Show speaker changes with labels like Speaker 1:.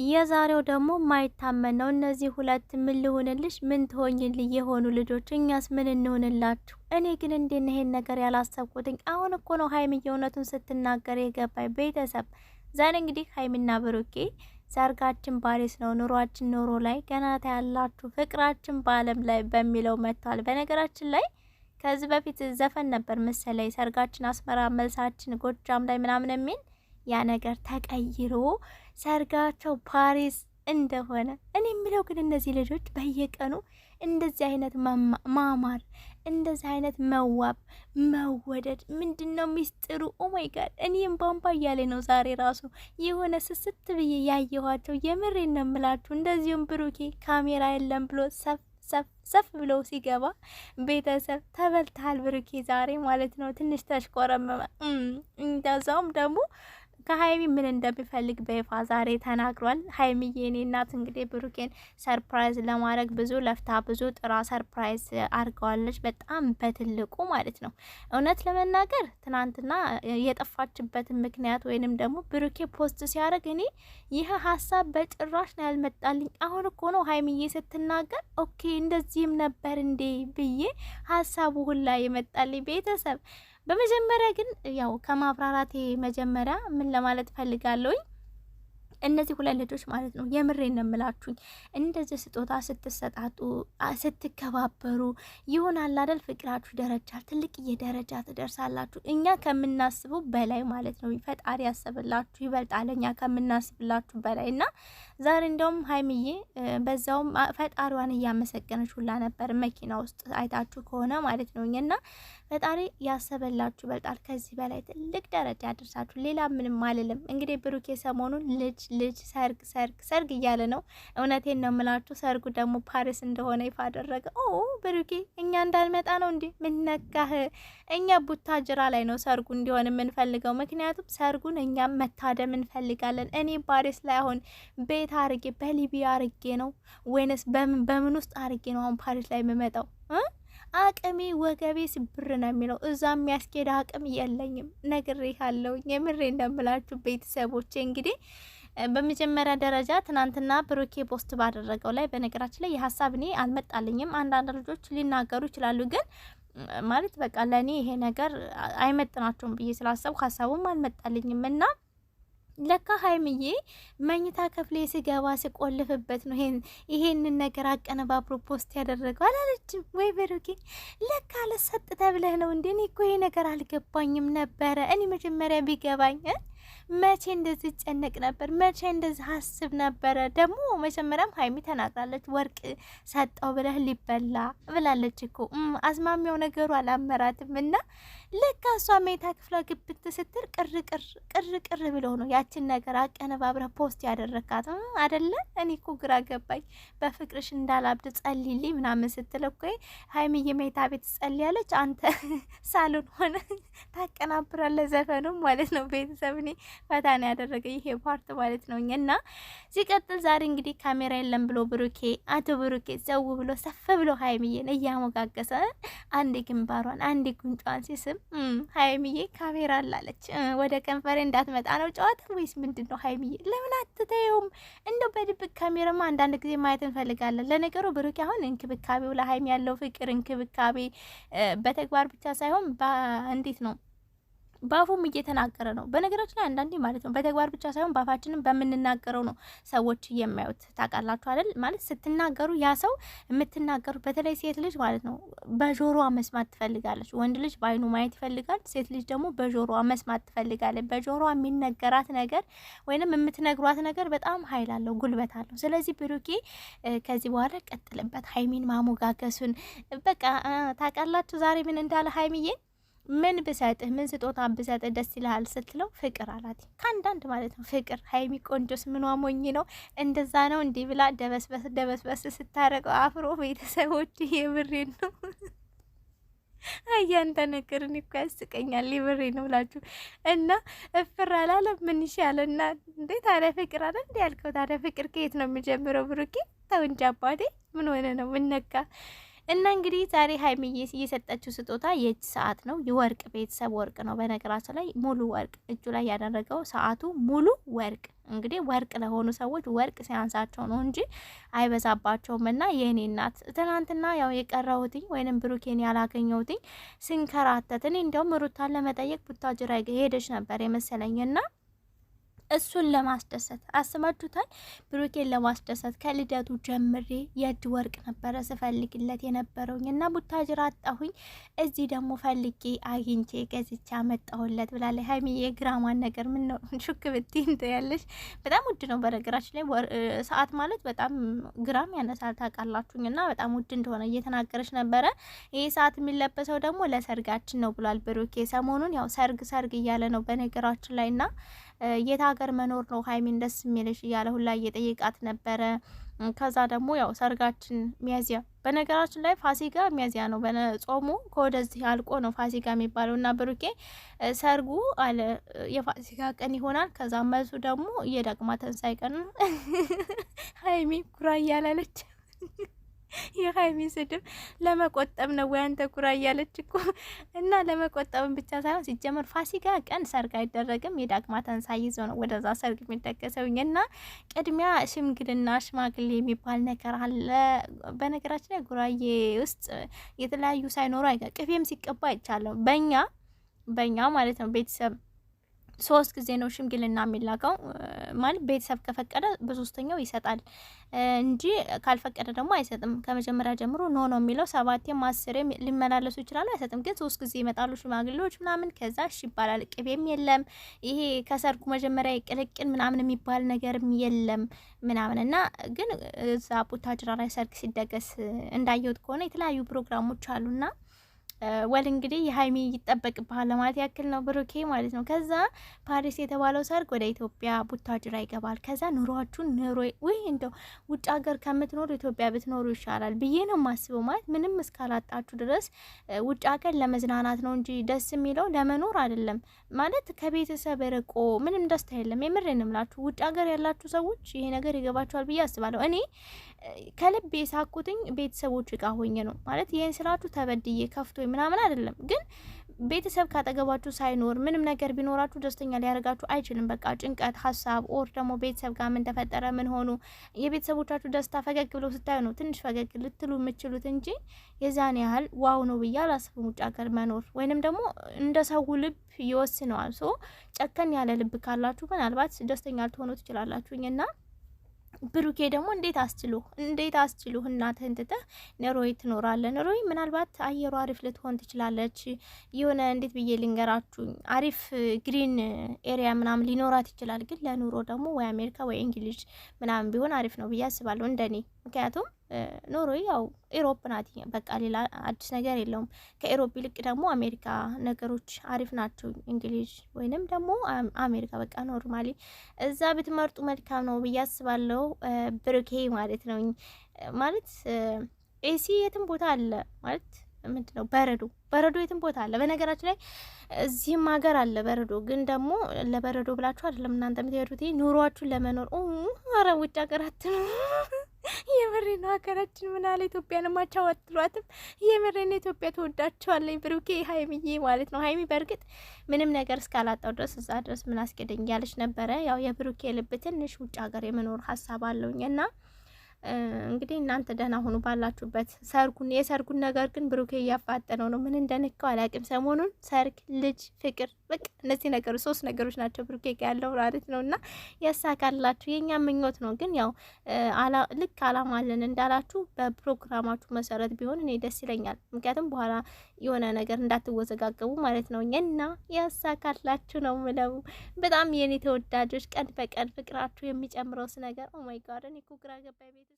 Speaker 1: የዛሬው ደግሞ ማይታመን ነው። እነዚህ ሁለት ምን ልሆንልሽ ምን ትሆኝልኝ የሆኑ ልጆች እኛስ ምን እንሆንላችሁ? እኔ ግን እንዴት ነው ይሄን ነገር ያላሰብኩትኝ? አሁን እኮ ነው ሀይሚዬ እውነቱን ስትናገር የገባኝ። ቤተሰብ ዛሬ እንግዲህ ሀይሚና ብሩኬ ሰርጋችን ፓሪስ ነው፣ ኑሯችን ኑሮ ላይ ገና ታያላችሁ፣ ፍቅራችን በአለም ላይ በሚለው መጥቷል። በነገራችን ላይ ከዚህ በፊት ዘፈን ነበር መሰለኝ ሰርጋችን አስመራ መልሳችን ጎጃም ላይ ምናምን የሚል ያ ነገር ተቀይሮ ሰርጋቸው ፓሪስ እንደሆነ እኔ የምለው ግን እነዚህ ልጆች በየቀኑ እንደዚህ አይነት ማማር እንደዚህ አይነት መዋብ መወደድ ምንድነው ሚስጥሩ? ኦ ማይ ጋድ እኔም ባምባ እያለ ነው ዛሬ ራሱ የሆነ ስስት ብዬ ያየኋቸው። የምሬን ነው የምላችሁ። እንደዚሁም ብሩኬ ካሜራ የለም ብሎ ሰፍ ብለው ሲገባ ቤተሰብ ተበልተሃል ብሩኬ ዛሬ ማለት ነው። ትንሽ ተሽቆረመመ። እንደዛውም ደግሞ ከሀይሚ ምን እንደሚፈልግ በይፋ ዛሬ ተናግሯል። ሀይሚዬ የኔ እናት እንግዲህ ብሩኬን ሰርፕራይዝ ለማድረግ ብዙ ለፍታ ብዙ ጥራ ሰርፕራይዝ አድርገዋለች። በጣም በትልቁ ማለት ነው። እውነት ለመናገር ትናንትና የጠፋችበትን ምክንያት ወይንም ደግሞ ብሩኬ ፖስት ሲያደርግ እኔ ይህ ሀሳብ በጭራሽ ነው ያልመጣልኝ። አሁን እኮ ነው ሀይሚዬ ስትናገር ኦኬ እንደዚህም ነበር እንዴ ብዬ ሀሳቡ ሁላ የመጣልኝ ቤተሰብ። በመጀመሪያ ግን ያው ከማብራራቴ መጀመሪያ ምን ለማለት ፈልጋለሁኝ እነዚህ ሁለት ልጆች ማለት ነው የምሬን ነው የምላችሁኝ። እንደዚህ ስጦታ ስትሰጣጡ ስትከባበሩ ይሆናል አይደል? ፍቅራችሁ ደረጃ ትልቅዬ ደረጃ ትደርሳላችሁ። እኛ ከምናስበው በላይ ማለት ነው። ፈጣሪ ያሰብላችሁ ይበልጣል እኛ ከምናስብላችሁ በላይ እና ዛሬ እንደውም ሀይሚዬ በዛውም ፈጣሪዋን እያመሰገነች ሁላ ነበር መኪና ውስጥ አይታችሁ ከሆነ ማለት ነው። እና ፈጣሪ ያሰበላችሁ ይበልጣል። ከዚህ በላይ ትልቅ ደረጃ ያደርሳችሁ። ሌላ ምንም አልልም። እንግዲህ ብሩኬ ሰሞኑን ልጅ ሰርግ እያለ ነው። እውነቴን ነው የምላችሁ። ሰርጉ ደግሞ ፓሪስ እንደሆነ ይፋ አደረገ። ኦ ብሩኬ እኛ እንዳልመጣ ነው እንዴ? ምነካህ? እኛ ቡታጅራ ላይ ነው ሰርጉ እንዲሆን የምንፈልገው። ምክንያቱም ሰርጉን እኛም መታደም እንፈልጋለን። እኔ ፓሪስ ላይ አሁን ቤት አርጌ በሊቢያ አርጌ ነው ወይንስ በምን ውስጥ አርጌ ነው አሁን ፓሪስ ላይ የምመጣው? አቅሜ ወገቤ ስብር ነው የሚለው። እዛ የሚያስኬድ አቅም የለኝም። ነግሬሃለሁ። የምሬ እንደምላችሁ ቤተሰቦቼ እንግዲህ በመጀመሪያ ደረጃ ትናንትና ብሩኬ ፖስት ባደረገው ላይ በነገራችን ላይ የሀሳብ እኔ አልመጣልኝም። አንዳንድ ልጆች ሊናገሩ ይችላሉ፣ ግን ማለት በቃ ለእኔ ይሄ ነገር አይመጥናቸውም ብዬ ስላሰብኩ ሀሳቡም አልመጣልኝም እና ለካ ሀይምዬ መኝታ ክፍሌ ስገባ ስቆልፍበት ነው ይሄንን ነገር አቀነባብሮ ፖስት ያደረገው አላለችም ወይ ብሩኬ? ለካ ለሰጥ ተብለህ ነው እንዴ? እኔ እኮ ይሄ ነገር አልገባኝም ነበረ። እኔ መጀመሪያ ቢገባኝ መቼ እንደዚህ ጨነቅ ነበር? መቼ እንደዚህ አስብ ነበረ? ደግሞ መጀመሪያም ሀይሚ ተናግራለች። ወርቅ ሰጠው ብለህ ሊበላ ብላለች እኮ። አዝማሚያው ነገሩ አላመራትም እና ለካ እሷ ሜታ ክፍሏ ግብት ስትል ቅር ብለው ነው ያችን ነገር አቀነባብረህ ፖስት ያደረካት አደለ? እኔ እኮ ግራ ገባኝ። በፍቅርሽ እንዳላብድ ጸልይልኝ ምናምን ስትል እኮ ሀይሚዬ ሜታ ቤት ጸልያለች፣ አንተ ሳሎን ሆነ ታቀናብራለህ ዘፈኑም ማለት ነው። ቤተሰብ እኔ ፈታን ያደረገ ይሄ ፓርት ማለት ነው። እና ሲቀጥል ዛሬ እንግዲህ ካሜራ የለም ብሎ ብሩኬ አቶ ብሩኬ ዘው ብሎ ሰፍ ብሎ ሀይሚዬን እያሞጋገሰ አንዴ ግንባሯን አንዴ ጉንጯን ሲስም ሀይሚዬ ካሜራ አላለች። ወደ ከንፈሬ እንዳትመጣ ነው ጨዋታ ወይስ ምንድን ነው? ሀይሚዬ ለምን አትተየውም? እንደው በድብቅ ካሜራማ አንዳንድ ጊዜ ማየት እንፈልጋለን። ለነገሩ ብሩኬ አሁን እንክብካቤው ለሀይሚ ያለው ፍቅር እንክብካቤ በተግባር ብቻ ሳይሆን እንዴት ነው ባፉም እየተናገረ ነው። በነገራችን ላይ አንዳንዴ ማለት ነው በተግባር ብቻ ሳይሆን ባፋችንም በምንናገረው ነው ሰዎች የሚያዩት። ታውቃላችሁ አይደል? ማለት ስትናገሩ ያ ሰው የምትናገሩ በተለይ ሴት ልጅ ማለት ነው በጆሮዋ መስማት ትፈልጋለች። ወንድ ልጅ በአይኑ ማየት ይፈልጋል። ሴት ልጅ ደግሞ በጆሮዋ መስማት ትፈልጋለች። በጆሮዋ የሚነገራት ነገር ወይንም የምትነግሯት ነገር በጣም ኃይል አለው፣ ጉልበት አለው። ስለዚህ ብሩኬ ከዚህ በኋላ ቀጥልበት፣ ሀይሚን ማሞጋገሱን በቃ ታውቃላችሁ። ዛሬ ምን እንዳለ ሀይሚዬ ምን ብሰጥህ ምን ስጦታ ብሰጥህ ደስ ይልሃል ስትለው ፍቅር አላት። ከአንዳንድ ማለት ነው ፍቅር ሀይሚ ቆንጆስ ምኗ ሞኝ ነው እንደዛ ነው እንዲህ ብላ ደበስበስ ስታረቀው አፍሮ ቤተሰቦች የብሬን ነው አያንተ ነገርን እኮ ያስቀኛል። የብሬ ነው ብላችሁ እና እፍር አላለም ምን ይሻለና እንዴ? ታዲያ ፍቅር አለ እንዴ ያልከው? ታዲያ ፍቅር ከየት ነው የሚጀምረው? ብሩኬ ተው እንጂ አባቴ ምን ሆነ ነው? ምን ነካ? እና እንግዲህ ዛሬ ሀይሚዬ እየሰጠችው ስጦታ የእጅ ሰዓት ነው። የወርቅ ቤተሰብ ወርቅ ነው። በነገራችን ላይ ሙሉ ወርቅ እጁ ላይ ያደረገው ሰዓቱ ሙሉ ወርቅ። እንግዲህ ወርቅ ለሆኑ ሰዎች ወርቅ ሲያንሳቸው ነው እንጂ አይበዛባቸውም። እና የእኔ እናት ትናንትና ያው የቀረሁትኝ ወይንም ብሩኬን ያላገኘሁትኝ ስንከራተት እኔ እንዲያውም ሩታን ለመጠየቅ ቡታጅራ ሄደች ነበር የመሰለኝና እሱን ለማስደሰት አስባችሁታል። ብሩኬን ለማስደሰት ከልደቱ ጀምሬ የእጅ ወርቅ ነበረ ስፈልግለት የነበረውኝ እና ቡታጅራ አጣሁኝ። እዚህ ደግሞ ፈልጌ አግኝቼ ገዝቼ አመጣሁለት ብላለች ሀይሚ። የግራማን ነገር ምን ነው ሹክ ብትይ ያለሽ በጣም ውድ ነው። በነገራችን ላይ ሰዓት ማለት በጣም ግራም ያነሳል ታውቃላችሁኝ። እና በጣም ውድ እንደሆነ እየተናገረች ነበረ። ይህ ሰዓት የሚለበሰው ደግሞ ለሰርጋችን ነው ብሏል ብሩኬ። ሰሞኑን ያው ሰርግ እያለ ነው በነገራችን ላይ እና የት ሀገር መኖር ነው ሀይሚን ደስ የሚልሽ እያለ ሁላ እየጠየቃት ነበረ። ከዛ ደግሞ ያው ሰርጋችን ሚያዚያ፣ በነገራችን ላይ ፋሲካ ሚያዚያ ነው። ጾሙ ከወደዚህ አልቆ ነው ፋሲካ የሚባለው እና ብሩኬ ሰርጉ አለ የፋሲካ ቀን ይሆናል። ከዛ መልሱ ደግሞ የዳግማ ትንሳኤ ቀን ነው። ሀይሚ ኩራ እያላለች የሀይሚ ስድብ ለመቆጠብ ነው ወይ አንተ ኩራ እያለች እኮ እና ለመቆጠብም ብቻ ሳይሆን ሲጀመር ፋሲካ ቀን ሰርግ አይደረግም። የዳግማ ትንሳኤ ይዞ ነው ወደዛ ሰርግ የሚደገሰውኝ እና ቅድሚያ ሽምግልና ሽማግሌ የሚባል ነገር አለ። በነገራችን ላይ ጉራዬ ውስጥ የተለያዩ ሳይኖሩ አይቀር ቅቤም ሲቀባ አይቻለሁ። በእኛ ማለት ነው ቤተሰብ 3 ጊዜ ነው ሽምግልና የሚላከው። ማለት ቤተሰብ ከፈቀደ በሶስተኛው ይሰጣል እንጂ ካልፈቀደ ደግሞ አይሰጥም። ከመጀመሪያ ጀምሮ ኖ ነው የሚለው። 7ም 10ም ሊመላለሱ ይችላሉ፣ አይሰጥም። ግን 3 ጊዜ ይመጣሉ ሽማግሌዎች ምናምን። ከዛ እሺ ይባላል። ቅቤም የለም ይሄ ከሰርጉ መጀመሪያ ቅልቅል ምናምን የሚባል ነገርም የለም ምናምን እና ግን እዛ ቡታጅራ ላይ ሰርግ ሲደገስ እንዳየሁት ከሆነ የተለያዩ ፕሮግራሞች አሉና ወል እንግዲህ የሀይሚ ይጠበቅብሃል ለማለት ያክል ነው ብሩኬ ማለት ነው። ከዛ ፓሪስ የተባለው ሰርግ ወደ ኢትዮጵያ ቡታጅራ ይገባል። ከዛ ኑሯችሁን ወይ እንደው ውጭ ሀገር ከምትኖሩ ኢትዮጵያ ብትኖሩ ይሻላል ብዬ ነው የማስበው። ማለት ምንም እስካላጣችሁ ድረስ ውጭ ሀገር ለመዝናናት ነው እንጂ ደስ የሚለው ለመኖር አይደለም። ማለት ከቤተሰብ ርቆ ምንም ደስታ የለም። የምሬን እምላችሁ ውጭ ሀገር ያላችሁ ሰዎች ይሄ ነገር ይገባችኋል ብዬ አስባለሁ። እኔ ከልብ የሳኩትኝ ቤተሰቦች ጋር ሆኜ ነው። ማለት ይሄን ስላችሁ ተበድዬ ከፍቶ ምናምን አይደለም። ግን ቤተሰብ ካጠገባችሁ ሳይኖር ምንም ነገር ቢኖራችሁ ደስተኛ ሊያደርጋችሁ አይችልም። በቃ ጭንቀት፣ ሀሳብ ኦር ደግሞ ቤተሰብ ጋር ምን ተፈጠረ ምን ሆኑ የቤተሰቦቻችሁ ደስታ ፈገግ ብሎ ስታዩ ነው ትንሽ ፈገግ ልትሉ የምችሉት እንጂ የዛን ያህል ዋው ነው ብዬ አላስብም። ውጭ ሀገር መኖር ወይንም ደግሞ እንደ ሰው ልብ ይወስነዋል። ሶ ጨከን ያለ ልብ ካላችሁ ምናልባት ደስተኛ ልትሆኑ ትችላላችሁኝና ብሩኬ ደግሞ እንዴት አስችሉ እናትህን ትተህ ኖርዌይ ትኖራለህ። ኖርዌይ ምናልባት አየሩ አሪፍ ልትሆን ትችላለች። የሆነ እንዴት ብዬ ልንገራችሁ አሪፍ ግሪን ኤሪያ ምናምን ሊኖራት ይችላል። ግን ለኑሮ ደግሞ ወይ አሜሪካ ወይ እንግሊዝ ምናምን ቢሆን አሪፍ ነው ብዬ አስባለሁ እንደኔ። ምክንያቱም ኖርዌይ ያው ኢሮፕ ናት። በቃ ሌላ አዲስ ነገር የለውም። ከኢሮፕ ይልቅ ደግሞ አሜሪካ ነገሮች አሪፍ ናቸው። እንግሊዝ ወይንም ደግሞ አሜሪካ በቃ ኖርማሊ እዛ ብትመርጡ መልካም ነው ብዬ አስባለሁ። ብሩኬ ማለት ነው። ማለት ኤሲ የትም ቦታ አለ ማለት ምንድን ነው በረዶ የትም ቦታ አለ። በነገራችን ላይ እዚህም ሀገር አለ በረዶ። ግን ደግሞ ለበረዶ ብላችሁ አይደለም እናንተ የምትሄዱት ኑሯችሁን ለመኖር። ኧረ ውጭ ሀገራት ነው የምሬ ነው። ሀገራችን ምን አለ ኢትዮጵያን ማቻው አትሏትም? የምሬ ነው። ኢትዮጵያ ተወዳቸዋለኝ ብሩኬ ሀይሚዬ ማለት ነው። ሀይሚ በእርግጥ ምንም ነገር እስካላጣው ድረስ እዛ ድረስ ምን አስገደኝ ያለች ነበረ። ያው የብሩኬ ልብ ትንሽ ውጭ ሀገር የመኖር ሀሳብ አለውኝ እና እንግዲህ እናንተ ደህና ሁኑ ባላችሁበት። የሰርጉን ነገር ግን ብሩኬ እያፋጠነው ነው። ምን እንደነካው አላውቅም። ሰሞኑን ሰርግ፣ ልጅ፣ ፍቅር በቃ እነዚህ ነገሮች 3 ነገሮች ናቸው ብሩኬ ያለው ማለት ነው እና ያሳካላችሁ። የኛ ምኞት ነው። ግን ያው ልክ አላማ አለን እንዳላችሁ በፕሮግራማችሁ መሰረት ቢሆን እኔ ደስ ይለኛል። ምክንያቱም በኋላ የሆነ ነገር እንዳትወዘጋገቡ ማለት ነው እና ያሳካላችሁ ነው ምለው። በጣም የኔ ተወዳጆች ቀን በቀን ፍቅራችሁ የሚጨምረው ነገር ኦ ማይ ጋድ እኔ እኮ ግራ ገባኝ።